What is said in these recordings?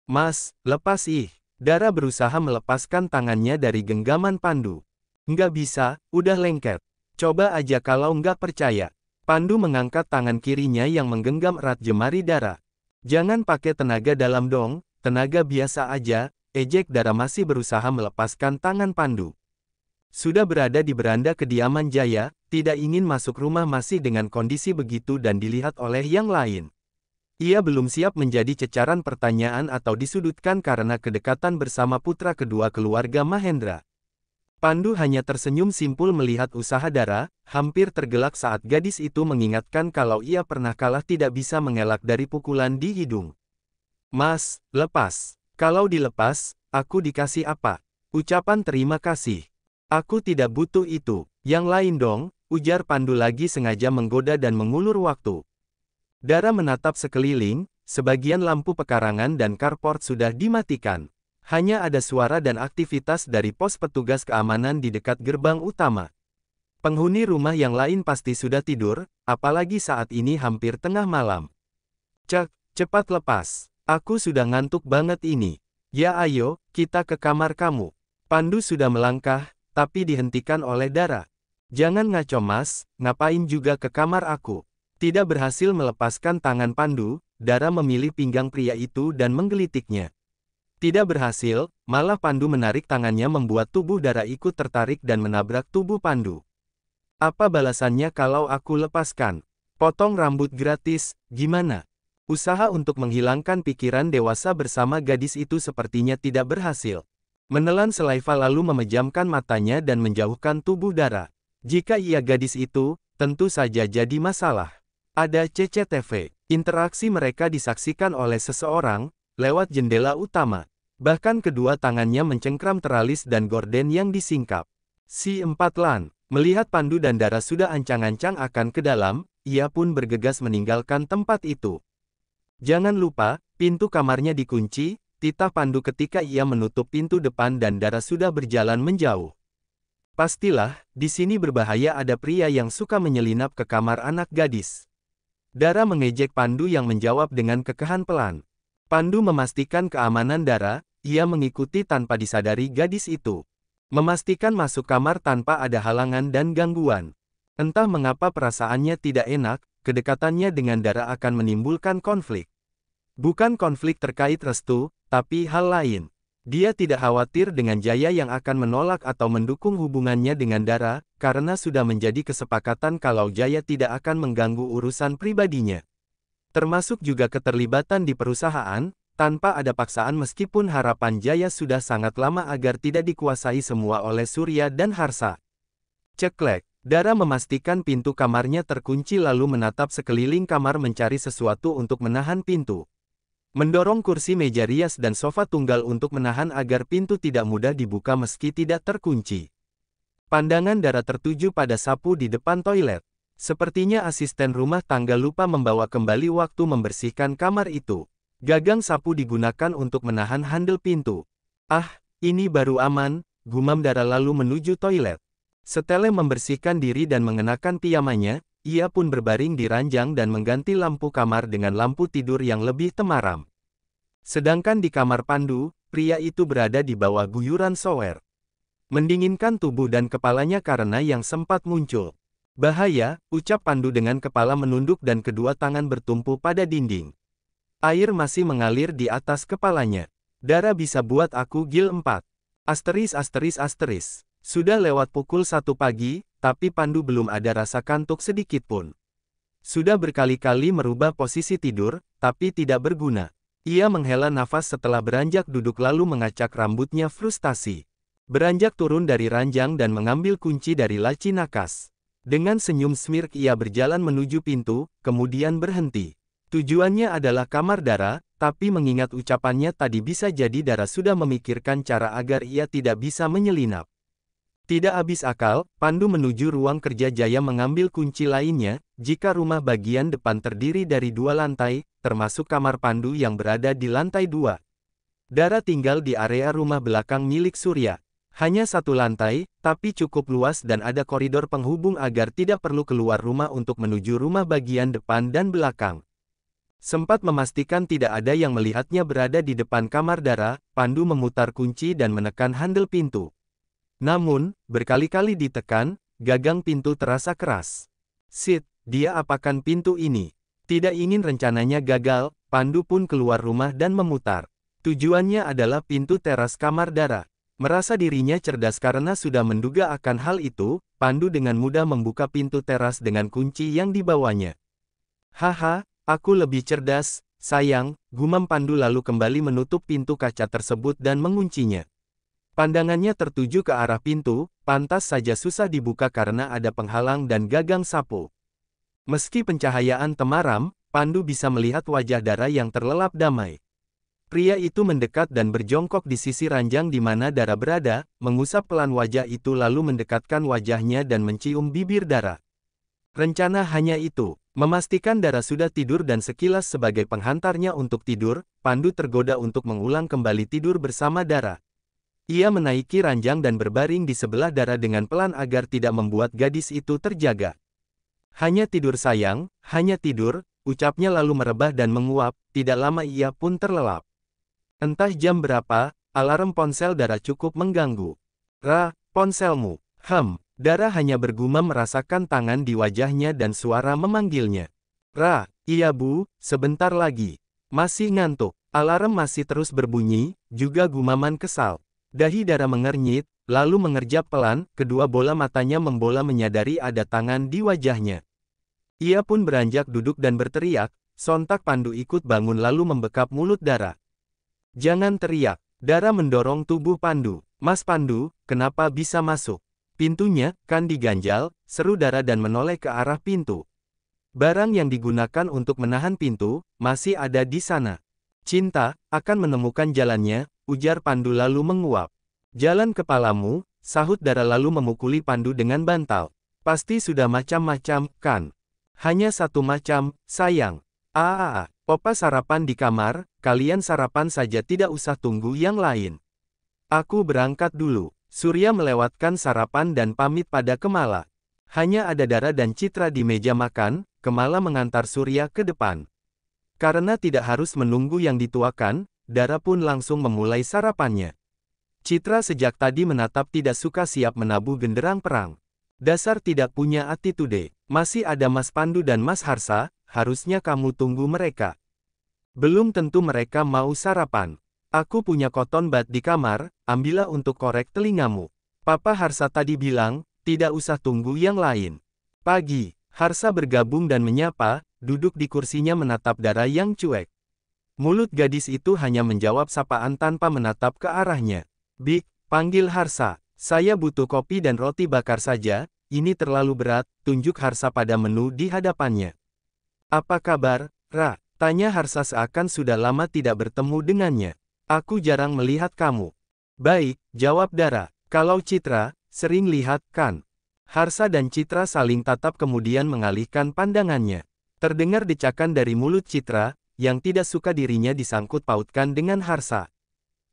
Mas, lepas ih. Dara berusaha melepaskan tangannya dari genggaman Pandu. Nggak bisa, udah lengket. Coba aja kalau nggak percaya. Pandu mengangkat tangan kirinya yang menggenggam erat jemari Dara. Jangan pakai tenaga dalam dong, tenaga biasa aja, ejek Dara masih berusaha melepaskan tangan Pandu. Sudah berada di beranda kediaman Jaya, tidak ingin masuk rumah masih dengan kondisi begitu dan dilihat oleh yang lain. Ia belum siap menjadi cecaran pertanyaan atau disudutkan karena kedekatan bersama putra kedua keluarga Mahendra. Pandu hanya tersenyum simpul melihat usaha Dara, hampir tergelak saat gadis itu mengingatkan kalau ia pernah kalah tidak bisa mengelak dari pukulan di hidung. Mas, lepas. Kalau dilepas, aku dikasih apa? Ucapan terima kasih. Aku tidak butuh itu. Yang lain dong, ujar Pandu lagi sengaja menggoda dan mengulur waktu. Dara menatap sekeliling, sebagian lampu pekarangan dan carport sudah dimatikan. Hanya ada suara dan aktivitas dari pos petugas keamanan di dekat gerbang utama. Penghuni rumah yang lain pasti sudah tidur, apalagi saat ini hampir tengah malam. Cek, cepat lepas. Aku sudah ngantuk banget ini. Ya ayo, kita ke kamar kamu. Pandu sudah melangkah, tapi dihentikan oleh Dara. Jangan ngaco mas, ngapain juga ke kamar aku. Tidak berhasil melepaskan tangan Pandu, Dara memilih pinggang pria itu dan menggelitiknya. Tidak berhasil, malah Pandu menarik tangannya membuat tubuh Dara ikut tertarik dan menabrak tubuh Pandu. Apa balasannya kalau aku lepaskan? Potong rambut gratis, gimana? Usaha untuk menghilangkan pikiran dewasa bersama gadis itu sepertinya tidak berhasil. Menelan selaiva lalu memejamkan matanya dan menjauhkan tubuh Dara. Jika ia gadis itu, tentu saja jadi masalah. Ada CCTV. Interaksi mereka disaksikan oleh seseorang, lewat jendela utama. Bahkan kedua tangannya mencengkram teralis dan gorden yang disingkap. Si Empat Lan, melihat Pandu dan Dara sudah ancang-ancang akan ke dalam, ia pun bergegas meninggalkan tempat itu. Jangan lupa, pintu kamarnya dikunci, titah Pandu ketika ia menutup pintu depan dan Dara sudah berjalan menjauh. Pastilah, di sini berbahaya ada pria yang suka menyelinap ke kamar anak gadis. Dara mengejek Pandu yang menjawab dengan kekehan pelan. Pandu memastikan keamanan Dara, ia mengikuti tanpa disadari gadis itu. Memastikan masuk kamar tanpa ada halangan dan gangguan. Entah mengapa perasaannya tidak enak, kedekatannya dengan Dara akan menimbulkan konflik. Bukan konflik terkait restu, tapi hal lain. Dia tidak khawatir dengan Jaya yang akan menolak atau mendukung hubungannya dengan Dara, karena sudah menjadi kesepakatan kalau Jaya tidak akan mengganggu urusan pribadinya. Termasuk juga keterlibatan di perusahaan, tanpa ada paksaan meskipun harapan Jaya sudah sangat lama agar tidak dikuasai semua oleh Surya dan Harsa. Ceklek, Dara memastikan pintu kamarnya terkunci lalu menatap sekeliling kamar mencari sesuatu untuk menahan pintu. Mendorong kursi meja rias dan sofa tunggal untuk menahan agar pintu tidak mudah dibuka meski tidak terkunci. Pandangan Dara tertuju pada sapu di depan toilet. Sepertinya asisten rumah tangga lupa membawa kembali waktu membersihkan kamar itu. Gagang sapu digunakan untuk menahan handle pintu. Ah, ini baru aman, gumam Dara lalu menuju toilet. Setelah membersihkan diri dan mengenakan pijamannya, ia pun berbaring di ranjang dan mengganti lampu kamar dengan lampu tidur yang lebih temaram. Sedangkan di kamar Pandu, pria itu berada di bawah guyuran shower. Mendinginkan tubuh dan kepalanya karena yang sempat muncul. Bahaya, ucap Pandu dengan kepala menunduk dan kedua tangan bertumpu pada dinding. Air masih mengalir di atas kepalanya. Dara bisa buat aku gil 4. *****. Sudah lewat pukul 1 pagi, tapi Pandu belum ada rasa kantuk sedikit pun. Sudah berkali-kali merubah posisi tidur, tapi tidak berguna. Ia menghela nafas setelah beranjak duduk lalu mengacak rambutnya frustasi. Beranjak turun dari ranjang dan mengambil kunci dari laci nakas. Dengan senyum smirk ia berjalan menuju pintu, kemudian berhenti. Tujuannya adalah kamar Dara, tapi mengingat ucapannya tadi bisa jadi Dara sudah memikirkan cara agar ia tidak bisa menyelinap. Tidak habis akal, Pandu menuju ruang kerja Jaya mengambil kunci lainnya, jika rumah bagian depan terdiri dari 2 lantai, termasuk kamar Pandu yang berada di lantai 2. Dara tinggal di area rumah belakang milik Surya. Hanya 1 lantai, tapi cukup luas dan ada koridor penghubung agar tidak perlu keluar rumah untuk menuju rumah bagian depan dan belakang. Sempat memastikan tidak ada yang melihatnya berada di depan kamar Dara, Pandu memutar kunci dan menekan handle pintu. Namun, berkali-kali ditekan, gagang pintu terasa keras. Sid, dia apakan pintu ini? Tidak ingin rencananya gagal, Pandu pun keluar rumah dan memutar. Tujuannya adalah pintu teras kamar Dara. Merasa dirinya cerdas karena sudah menduga akan hal itu, Pandu dengan mudah membuka pintu teras dengan kunci yang dibawanya. Haha, aku lebih cerdas, sayang, gumam Pandu lalu kembali menutup pintu kaca tersebut dan menguncinya. Pandangannya tertuju ke arah pintu, pantas saja susah dibuka karena ada penghalang dan gagang sapu. Meski pencahayaan temaram, Pandu bisa melihat wajah Dara yang terlelap damai. Pria itu mendekat dan berjongkok di sisi ranjang di mana Dara berada, mengusap pelan wajah itu lalu mendekatkan wajahnya dan mencium bibir Dara. Rencana hanya itu, memastikan Dara sudah tidur dan sekilas sebagai penghantarnya untuk tidur, Pandu tergoda untuk mengulang kembali tidur bersama Dara. Ia menaiki ranjang dan berbaring di sebelah Dara dengan pelan agar tidak membuat gadis itu terjaga. Hanya tidur sayang, hanya tidur, ucapnya lalu merebah dan menguap, tidak lama ia pun terlelap. Entah jam berapa, alarm ponsel Dara cukup mengganggu. Ponselmu. Dara hanya bergumam merasakan tangan di wajahnya dan suara memanggilnya. Iya bu, sebentar lagi. Masih ngantuk, alarm masih terus berbunyi, juga gumaman kesal. Dahi Dara mengernyit, lalu mengerjap pelan, kedua bola matanya membola menyadari ada tangan di wajahnya. Ia pun beranjak duduk dan berteriak, sontak Pandu ikut bangun lalu membekap mulut Dara. Jangan teriak, Dara mendorong tubuh Pandu. Mas Pandu, kenapa bisa masuk? Pintunya, kan diganjal, seru Dara dan menoleh ke arah pintu. Barang yang digunakan untuk menahan pintu, masih ada di sana. Cinta, akan menemukan jalannya, ujar Pandu lalu menguap. Jalan kepalamu, sahut Dara lalu memukuli Pandu dengan bantal. Pasti sudah macam-macam, kan? Hanya satu macam, sayang. Opa sarapan di kamar, kalian sarapan saja tidak usah tunggu yang lain. Aku berangkat dulu. Surya melewatkan sarapan dan pamit pada Kemala. Hanya ada Dara dan Citra di meja makan, Kemala mengantar Surya ke depan. Karena tidak harus menunggu yang dituakan, Dara pun langsung memulai sarapannya. Citra sejak tadi menatap tidak suka siap menabuh genderang perang. Dasar tidak punya attitude. Masih ada Mas Pandu dan Mas Harsa, harusnya kamu tunggu mereka. Belum tentu mereka mau sarapan. Aku punya cotton bud di kamar, ambillah untuk korek telingamu. Papa Harsa tadi bilang, tidak usah tunggu yang lain. Pagi, Harsa bergabung dan menyapa, duduk di kursinya menatap Dara yang cuek. Mulut gadis itu hanya menjawab sapaan tanpa menatap ke arahnya. Bik, panggil Harsa. Saya butuh kopi dan roti bakar saja, ini terlalu berat, tunjuk Harsa pada menu di hadapannya. Apa kabar, Tanya Harsa seakan sudah lama tidak bertemu dengannya. Aku jarang melihat kamu. Baik, jawab Dara. Kalau Citra, sering lihat, kan? Harsa dan Citra saling tatap kemudian mengalihkan pandangannya. Terdengar decakan dari mulut Citra, yang tidak suka dirinya disangkut pautkan dengan Harsa.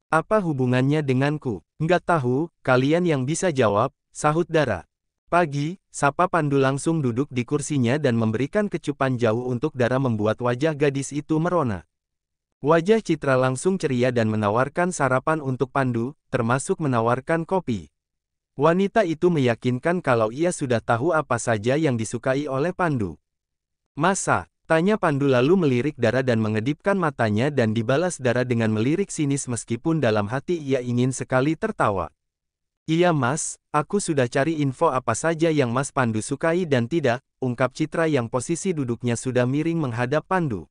Apa hubungannya denganku? Nggak tahu, kalian yang bisa jawab, sahut Dara. Pagi, sapa Pandu langsung duduk di kursinya dan memberikan kecupan jauh untuk Dara membuat wajah gadis itu merona. Wajah Citra langsung ceria dan menawarkan sarapan untuk Pandu, termasuk menawarkan kopi. Wanita itu meyakinkan kalau ia sudah tahu apa saja yang disukai oleh Pandu. Masa? Tanya Pandu lalu melirik Dara dan mengedipkan matanya dan dibalas Dara dengan melirik sinis meskipun dalam hati ia ingin sekali tertawa. Iya mas, aku sudah cari info apa saja yang Mas Pandu sukai dan tidak, ungkap Citra yang posisi duduknya sudah miring menghadap Pandu.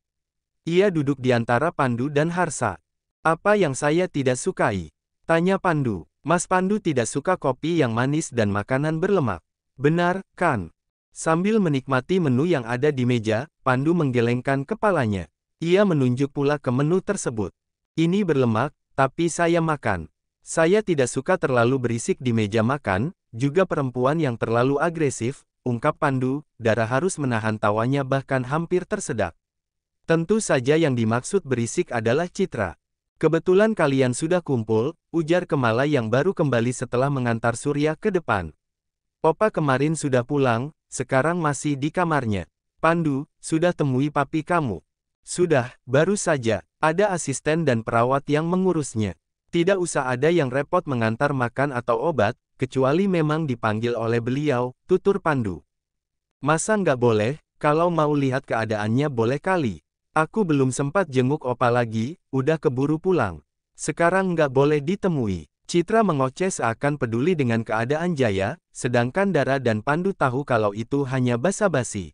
Ia duduk di antara Pandu dan Harsa. Apa yang saya tidak sukai? Tanya Pandu. Mas Pandu tidak suka kopi yang manis dan makanan berlemak. Benar, kan? Sambil menikmati menu yang ada di meja, Pandu menggelengkan kepalanya. Ia menunjuk pula ke menu tersebut. Ini berlemak, tapi saya makan. Saya tidak suka terlalu berisik di meja makan, juga perempuan yang terlalu agresif, ungkap Pandu. Dara harus menahan tawanya bahkan hampir tersedak. Tentu saja yang dimaksud berisik adalah Citra. Kebetulan kalian sudah kumpul, ujar Kemala yang baru kembali setelah mengantar Surya ke depan. Opa kemarin sudah pulang, sekarang masih di kamarnya. Pandu, sudah temui papi kamu. Sudah, baru saja, ada asisten dan perawat yang mengurusnya. Tidak usah ada yang repot mengantar makan atau obat, kecuali memang dipanggil oleh beliau, tutur Pandu. Masa nggak boleh, kalau mau lihat keadaannya boleh kali. Aku belum sempat jenguk Opa lagi, udah keburu pulang. Sekarang nggak boleh ditemui. Citra mengoceh seakan peduli dengan keadaan Jaya, sedangkan Dara dan Pandu tahu kalau itu hanya basa-basi.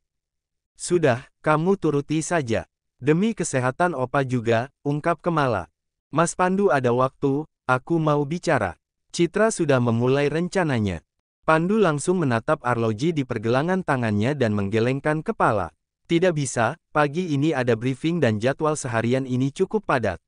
Sudah, kamu turuti saja. Demi kesehatan Opa juga, ungkap Kemala. Mas Pandu ada waktu, aku mau bicara. Citra sudah memulai rencananya. Pandu langsung menatap arloji di pergelangan tangannya dan menggelengkan kepala. Tidak bisa, pagi ini ada briefing dan jadwal seharian ini cukup padat.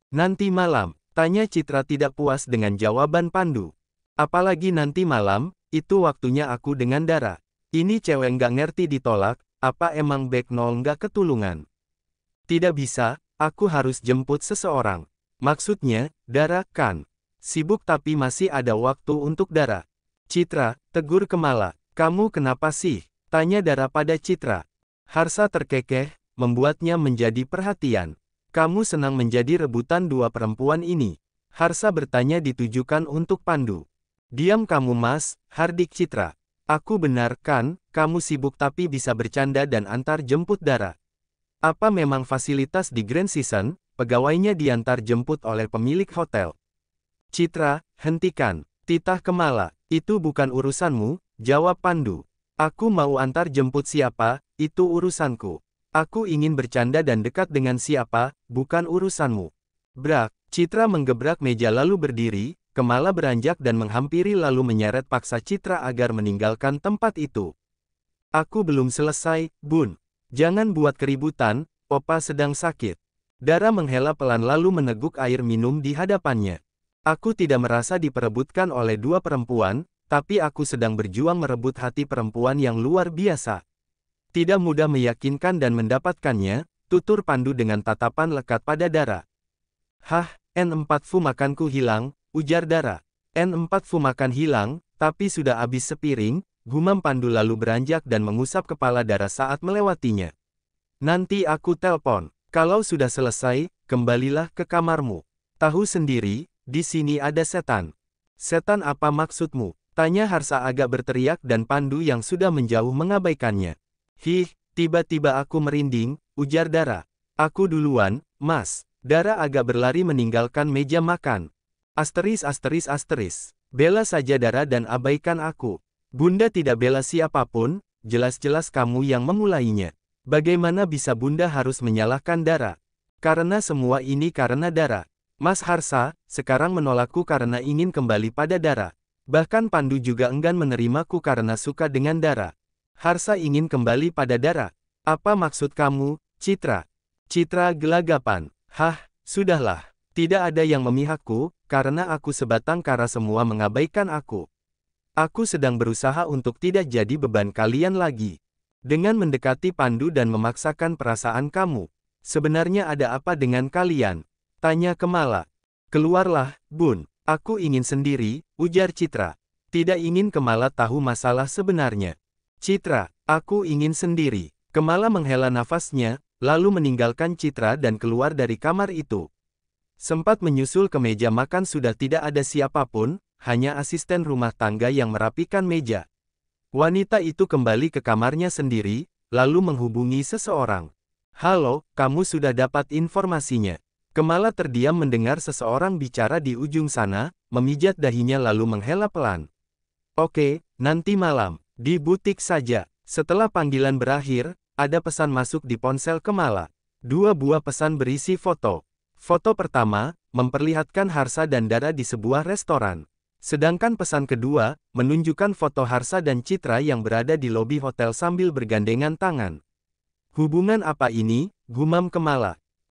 Nanti malam. Tanya Citra tidak puas dengan jawaban Pandu. Apalagi nanti malam, itu waktunya aku dengan Dara. Ini cewek nggak ngerti ditolak, apa emang back nol nggak ketulungan? Tidak bisa, aku harus jemput seseorang. Maksudnya, Dara kan sibuk tapi masih ada waktu untuk Dara. Citra, tegur Kemala, kamu kenapa sih? Tanya Dara pada Citra. Harsa terkekeh, membuatnya menjadi perhatian. Kamu senang menjadi rebutan dua perempuan ini? Harsa bertanya ditujukan untuk Pandu. Diam kamu Mas, hardik Citra. Aku benar kan, kamu sibuk tapi bisa bercanda dan antar jemput Dara. Apa memang fasilitas di Grand Season, pegawainya diantar jemput oleh pemilik hotel? Citra, hentikan. Titah Kemala, itu bukan urusanmu, jawab Pandu. Aku mau antar jemput siapa, itu urusanku. Aku ingin bercanda dan dekat dengan siapa, bukan urusanmu. Brak, Citra menggebrak meja lalu berdiri, Kemala beranjak dan menghampiri lalu menyeret paksa Citra agar meninggalkan tempat itu. Aku belum selesai, Bun. Jangan buat keributan, Opa sedang sakit. Dara menghela pelan lalu meneguk air minum di hadapannya. Aku tidak merasa diperebutkan oleh dua perempuan, tapi aku sedang berjuang merebut hati perempuan yang luar biasa. Tidak mudah meyakinkan dan mendapatkannya, tutur Pandu dengan tatapan lekat pada Dara. Hah, N4 fu makanku hilang, ujar Dara. N4 fu makan hilang, tapi sudah habis sepiring, gumam Pandu lalu beranjak dan mengusap kepala Dara saat melewatinya. Nanti aku telpon, kalau sudah selesai, kembalilah ke kamarmu. Tahu sendiri, di sini ada setan. Setan apa maksudmu? Tanya Harsa agak berteriak dan Pandu yang sudah menjauh mengabaikannya. Hih, tiba-tiba aku merinding, ujar Dara. Aku duluan, Mas. Dara agak berlari meninggalkan meja makan. Asteris. Bela saja Dara dan abaikan aku. Bunda tidak bela siapapun, jelas-jelas kamu yang memulainya. Bagaimana bisa Bunda harus menyalahkan Dara? Karena semua ini karena Dara. Mas Harsa, sekarang menolakku karena ingin kembali pada Dara. Bahkan Pandu juga enggan menerimaku karena suka dengan Dara. Harsa ingin kembali pada Dara. Apa maksud kamu, Citra? Citra gelagapan. Hah, sudahlah. Tidak ada yang memihakku, karena aku sebatang kara semua mengabaikan aku. Aku sedang berusaha untuk tidak jadi beban kalian lagi. Dengan mendekati Pandu dan memaksakan perasaan kamu. Sebenarnya ada apa dengan kalian? Tanya Kemala. Keluarlah, Bun. Aku ingin sendiri, ujar Citra. Tidak ingin Kemala tahu masalah sebenarnya. Citra, aku ingin sendiri. Kemala menghela nafasnya, lalu meninggalkan Citra dan keluar dari kamar itu. Sempat menyusul ke meja makan sudah tidak ada siapapun, hanya asisten rumah tangga yang merapikan meja. Wanita itu kembali ke kamarnya sendiri, lalu menghubungi seseorang. Halo, kamu sudah dapat informasinya. Kemala terdiam mendengar seseorang bicara di ujung sana, memijat dahinya lalu menghela pelan. Oke, nanti malam. Di butik saja. Setelah panggilan berakhir, ada pesan masuk di ponsel Kemala. 2 buah pesan berisi foto. Foto pertama, memperlihatkan Harsa dan Dara di sebuah restoran. Sedangkan pesan kedua, menunjukkan foto Harsa dan Citra yang berada di lobi hotel sambil bergandengan tangan. Hubungan apa ini? Gumam Kemala.